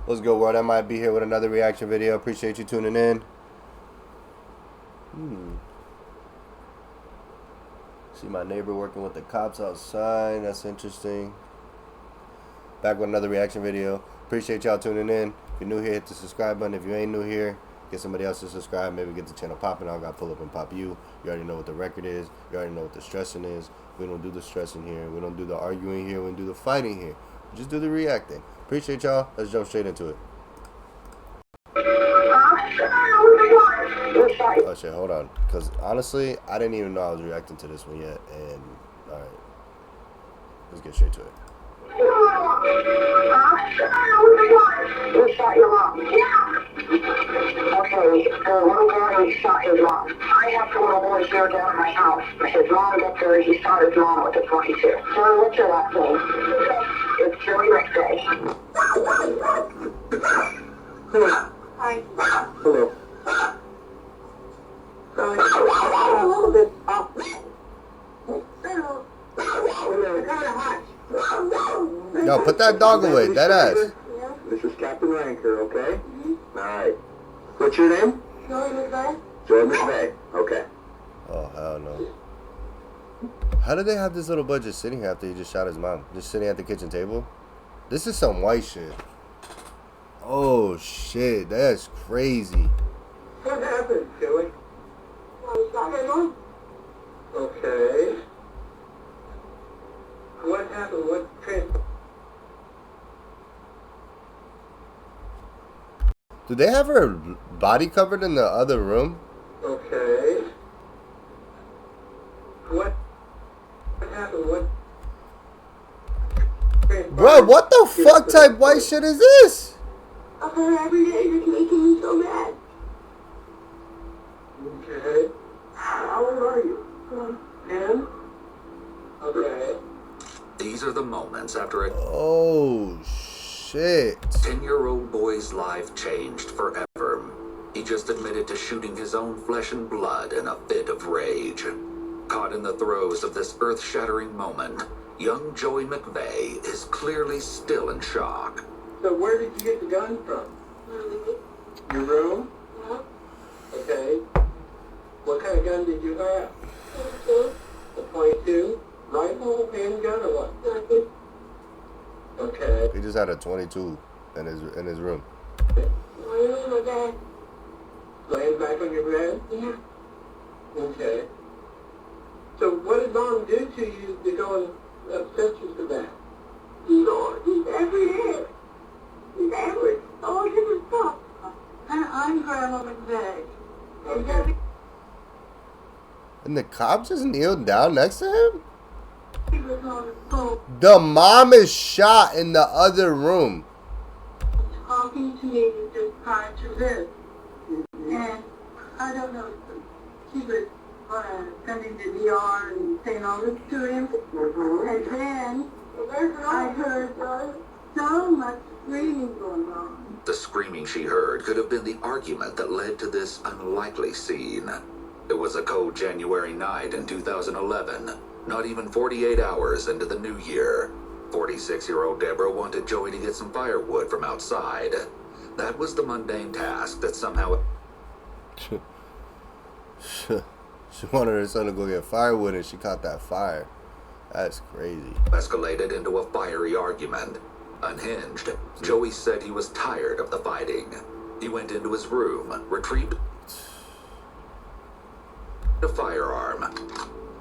What's good, world? I might be here with another reaction video. Appreciate you tuning in. See my neighbor working with the cops outside. That's interesting. Back with another reaction video. Appreciate y'all tuning in. If you're new here, hit the subscribe button. If you ain't new here, get somebody else to subscribe. Maybe get the channel popping. I got pull up and pop you. You already know what the record is. You already know what the stressing is. We don't do the stressing here. We don't do the arguing here. We don't do the fighting here. We just do the reacting. Appreciate y'all. Let's jump straight into it. Oh shit, hold on. Because honestly, I didn't even know I was reacting to this one yet. And, alright. Let's get straight to it. Who shot your mom? Yeah. Okay, the little boy shot his mom. I have the little boy here down at my house. His mom got there, he shot his mom with a 22. Joey, what's your last name? It's Joey McVeigh. Hi. Hello. A little bit up. Yo, put that dog away, that ass. This is Captain Ranker, okay? Alright. What's your name? Joey McVeigh. Joey McVeigh. Okay. Oh, hell no. How did they have this little boy just sitting here after he just shot his mom? Just sitting at the kitchen table? This is some white shit. Oh, shit. That's crazy. What happened, Joey? I shot my mom. Okay. What happened? What transpired? Do they have her body covered in the other room? Okay. What happened? What transpired? Bro, what the fuck type white shit is this? I heard every day you're making me so mad. Okay. How old are you? 10? Okay. These are the moments after a Oh, shit. 10-year-old boy's life changed forever. He just admitted to shooting his own flesh and blood in a fit of rage. Caught in the throes of this earth-shattering moment, young Joey McVeigh is clearly still in shock. So where did you get the gun from? Your room? Yeah. Okay. What kind of gun did you have? A 22? Rifle, handgun, or what? Okay. He just had a 22 in his room. Laying back on your bed? Yeah. Okay. So what did Mom do to you to go and upset you so bad? Lord, he's every day. He's every all different stuff. I'm Grandma McVeigh. And Debbie And the cop just kneeled down next to him? was on the phone The mom is shot in the other room. talking to me just prior to this. And I don't know, she was sending the DR and saying all this to him. And then I heard so much screaming going on. The screaming she heard could have been the argument that led to this unlikely scene. It was a cold January night in 2011, not even 48 hours into the new year. 46-year-old Deborah wanted Joey to get some firewood from outside. That was the mundane task that somehow She wanted her son to go get firewood and she caught that fire. That's crazy. escalated into a fiery argument. Unhinged, Joey said he was tired of the fighting. He went into his room, retrieved a firearm,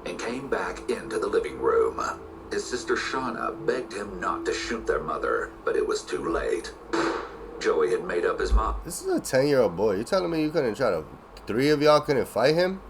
and came back into the living room. His sister Shauna begged him not to shoot their mother, but it was too late. Joey had made up his mind This is a 10-year-old boy. You telling me you couldn't try to... 3 of y'all couldn't fight him?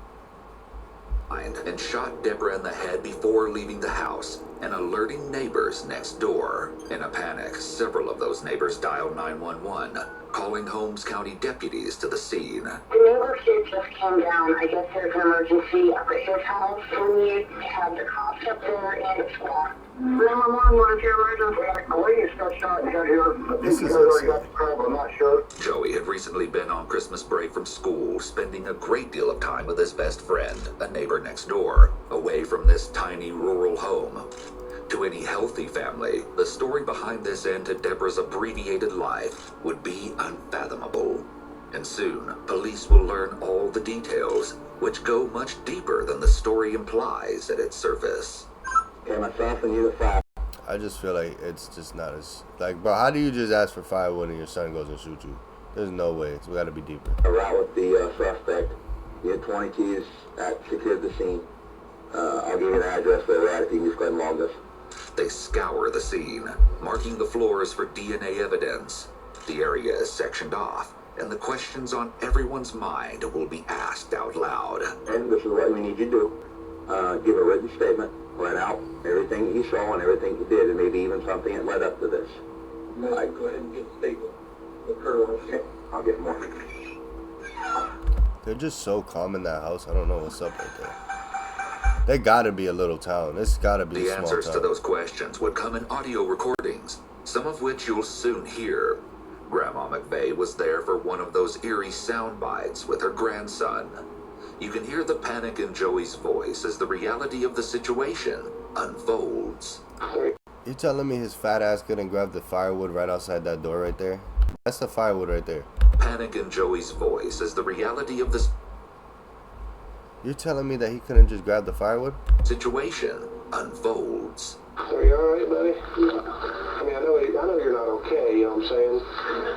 and shot Deborah in the head before leaving the house and alerting neighbors next door. In a panic, several of those neighbors dialed 911, calling Holmes County deputies to the scene. The neighbor kid just came down. I guess there's an emergency up at his house. And we had the cops up there and it's locked. 911, what is your emergency? A lady got shot and got here. This is already got the call, I'm not sure. Joey had recently been on Christmas break from school, spending a great deal of time with his best friend, a neighbor next door, away from this tiny rural home. To any healthy family, the story behind this end to Deborah's abbreviated life would be unfathomable. And soon, police will learn all the details, which go much deeper than the story implies at its surface. Okay, myself and you the five. I just feel like it's just not as... Like, bro, how do you just ask for firewood and your son goes and shoot you? There's no way. It's got to be deeper. A route with the suspect. You had 20 keys at secured the scene. I'll give you the address for that if you can just go ahead and log this. They scour the scene, marking the floors for DNA evidence. The area is sectioned off, and the questions on everyone's mind will be asked out loud. And this is what we need you to do. Give a written statement, write out everything that you saw and everything you did, and maybe even something that led up to this. All right, go ahead and get a statement. Okay, I'll get more. They're just so calm in that house. I don't know what's up right there. They gotta be a little town. This gotta be a small town. The answers to those questions would come in audio recordings, some of which you'll soon hear. Grandma McVeigh was there for one of those eerie sound bites with her grandson. You can hear the panic in Joey's voice as the reality of the situation unfolds. You telling me his fat ass couldn't grab the firewood right outside that door right there? That's the firewood right there. Panic in Joey's voice as the reality of the You're telling me that he couldn't just grab the firewood? situation unfolds. Are you alright, buddy? I mean, I know you're not okay, you know what I'm saying?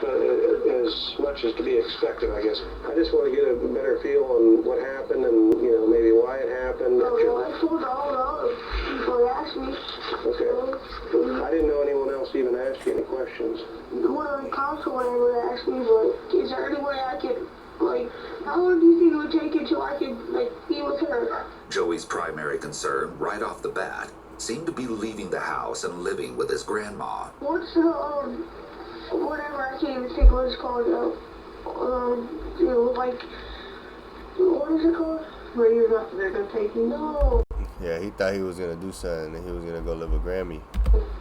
But as much as to be expected, I guess. I just want to get a better feel on what happened and, you know, maybe why it happened. I told all the other people that asked me. Okay. I didn't know anyone else even asked you any questions. One of the cops or whatever asked me, but is there any way I could, like, how long do you think it would take until I could, like, be with her? Joey's primary concern, right off the bat, seemed to be leaving the house and living with his grandma. What's the, whatever, I can't even think what it's called, you know, like, what is it called? Where you're not, they're gonna take you? No. Yeah, he thought he was gonna do something and he was gonna go live with Grammy.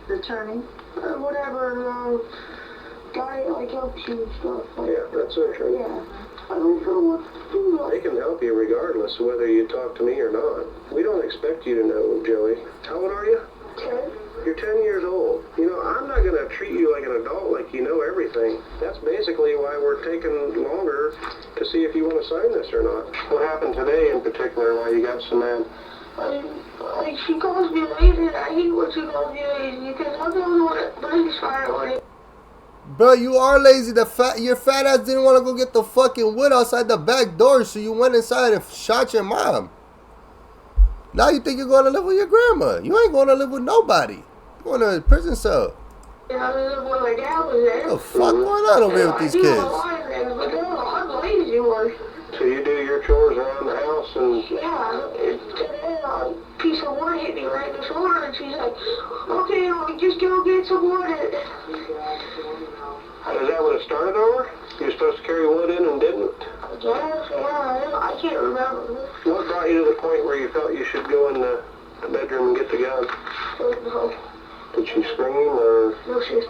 The turning, or whatever, guy, like, helps you and stuff. Like, Yeah, that's okay. yeah. I don't know what to do. They can help you regardless of whether you talk to me or not. We don't expect you to know, Joey. How old are you? 10? You're 10 years old. You know, I'm not going to treat you like an adult, like you know everything. That's basically why we're taking longer to see if you want to sign this or not. What happened today in particular, why you got so mad? Like, she calls me lazy, and I hate when she calls me lazy, because I'm the only one that brings fire on it. Bro, you are lazy. Your fat ass didn't want to go get the fucking wood outside the back door, so you went inside and shot your mom. Now you think you're going to live with your grandma. You ain't going to live with nobody. You're going to a prison cell. And I live when my dad was there. What the fuck going on over here with these kids? But no, I'm the lazy one. So you do your chores around the house and... Yeah, today a piece of wood hit me right in the shoulder, and she's like, okay, I'll just go get some wood. Is that what it started over? You were supposed to carry wood in and didn't? Yeah, I can't remember. What brought you to the point where you felt you should go in the bedroom and get the gun? No. Did she scream or... No, she's...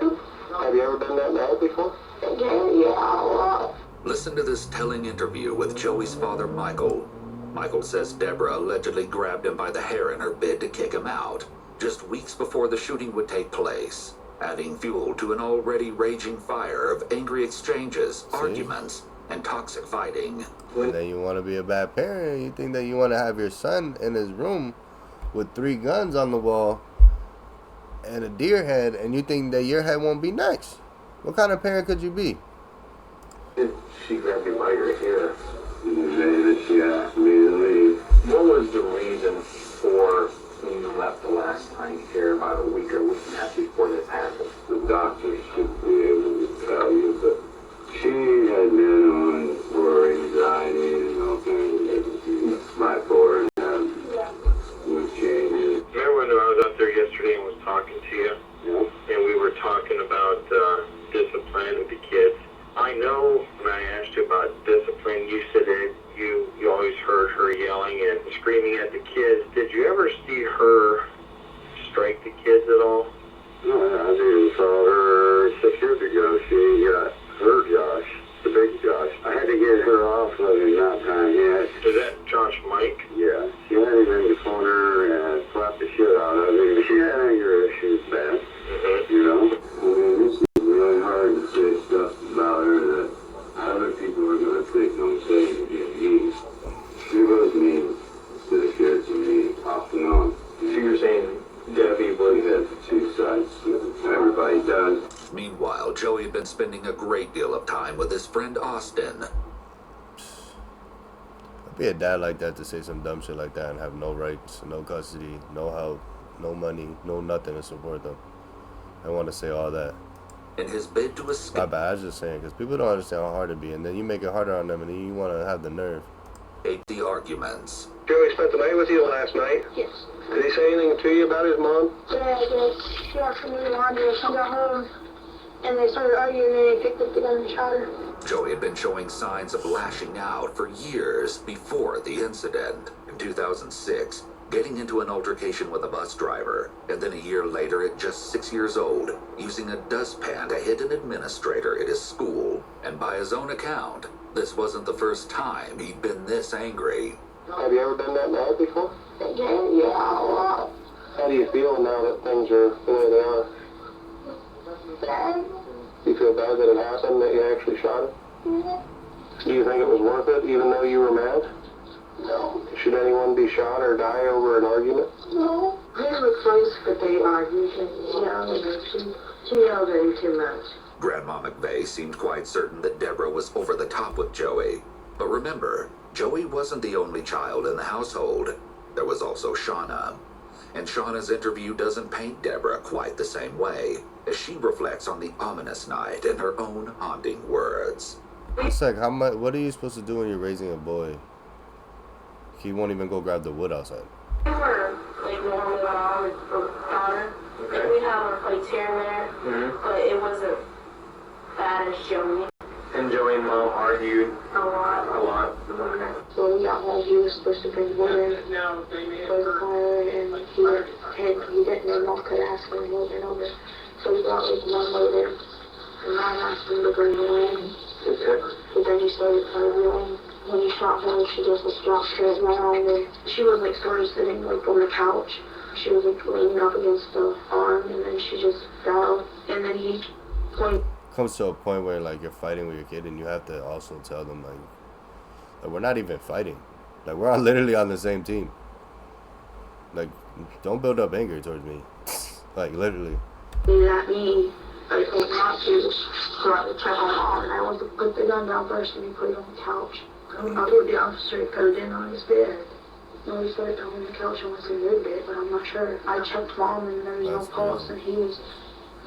Nope. Have you ever been that mad before? Yeah, a lot. Listen to this telling interview with Joey's father, Michael. Michael says Deborah allegedly grabbed him by the hair in her bid to kick him out, just weeks before the shooting would take place, adding fuel to an already raging fire of angry exchanges, arguments, and toxic fighting. And then you want to be a bad parent. You think that you want to have your son in his room with 3 guns on the wall and a deer head, and you think that your head won't be next. What kind of parent could you be? She grabbed you by your hair. The day that she asked me to leave. What was the reason for when you left the last time here about a week or week and a half before this happened? The doctors should be able to tell you, but she had been on for anxiety and all kinds of bipolar and had mood changes. Remember when I was out there yesterday and was talking to you? Yeah. And we were talking about discipline with the kids. I know when I asked you about discipline, you said that you always heard her yelling and screaming at the kids. Did you ever see her strike the kids at all? No, I didn't saw her 6 years Joey had been spending a great deal of time with his friend Austin. I'd be a dad like that to say some dumb shit like that and have no rights, no custody, no help, no money, no nothing to support them. I want to say all that. In his bid to escape. My bad, I was just saying, because people don't understand how hard it'd be, and then you make it harder on them, and then you want to have the nerve. The arguments. Joey spent the night with you last night? Yes. Did he say anything to you about his mom? Yeah, I did. She asked me to laundry. She got home, and they started arguing, and they picked up the gun and shot her. Joey had been showing signs of lashing out for years before the incident. In 2006, getting into an altercation with a bus driver, and then a year later at just 6 years old, using a dustpan to hit an administrator at his school. And by his own account, this wasn't the first time he'd been this angry. Have you ever been that mad before? Yeah, a lot. How do you feel now that things are the way they are? Bad? Do you feel bad that it happened, that you actually shot him? Yeah. Do you think it was worth it, even though you were mad? No. Should anyone be shot or die over an argument? No. They were close, but they argued. She yelled at him too much. Grandma McVeigh seemed quite certain that Deborah was over the top with Joey. But remember, Joey wasn't the only child in the household. There was also Shauna. And Shauna's interview doesn't paint Deborah quite the same way, as she reflects on the ominous night in her own haunting words. It's like, how much? What are you supposed to do when you're raising a boy? He won't even go grab the wood outside. We were like normal mom with daughter. Like we have our fights here and there, but it wasn't bad as Joey. And Joey and Mom argued A lot. a lot. So we got home, he was supposed to bring water for the fire, and he didn't, and Mom could ask him over and over. So we got like one loader, and Mom asked him to bring it in. But then he started arguing. When he shot her, she just like dropped her around, and she was like sort of sitting like on the couch. She was like leaning up against the arm, and then she just fell. And then he Comes to a point where like you're fighting with your kid, and you have to also tell them like we're not even fighting, like we're literally on the same team. Like, don't build up anger towards me. Like literally. at me. I told not to go out to check on Mom, and I went to put the gun down first, and he put it on the couch. I told the officer to put it in on his bed. No, he started on the couch unless he moved it, but I'm not sure. I checked Mom, and there was no pulse, and he was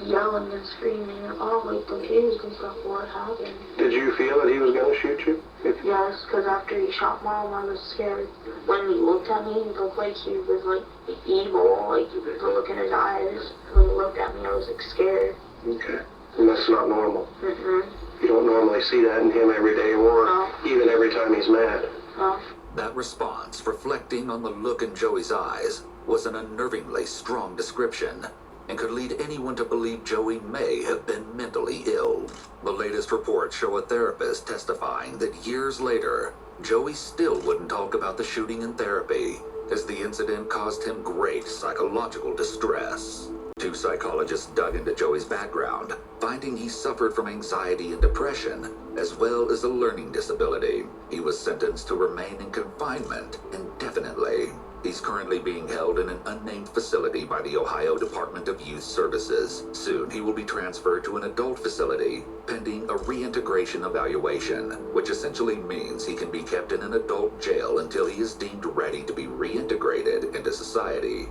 yelling and screaming and all like confused and stuff what happened. Did you feel that he was going to shoot you? Yes, because after he shot Mom, I was scared. When he looked at me, he looked like he was like evil, like the look in his eyes. When he looked at me, I was like scared. Okay. And that's not normal. Mm-mm. You don't normally see that in him every day or No. even every time he's mad. No. That response, reflecting on the look in Joey's eyes, was an unnervingly strong description, and could lead anyone to believe Joey may have been mentally ill. The latest reports show a therapist testifying that years later, Joey still wouldn't talk about the shooting in therapy, as the incident caused him great psychological distress. Two psychologists dug into Joey's background, finding he suffered from anxiety and depression, as well as a learning disability. He was sentenced to remain in confinement indefinitely. He's currently being held in an unnamed facility by the Ohio Department of Youth Services. Soon he will be transferred to an adult facility, pending a reintegration evaluation, which essentially means he can be kept in an adult jail until he is deemed ready to be reintegrated into society.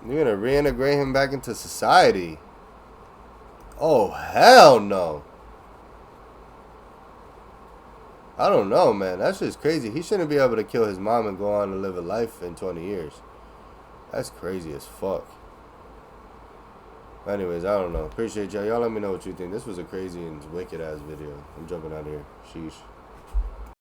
You're gonna reintegrate him back into society? Oh, hell no. I don't know, man. That's just crazy. He shouldn't be able to kill his mom and go on and live a life in 20 years. That's crazy as fuck. Anyways, I don't know. Appreciate y'all. Y'all let me know what you think. This was a crazy and wicked ass video. I'm jumping out of here. Sheesh.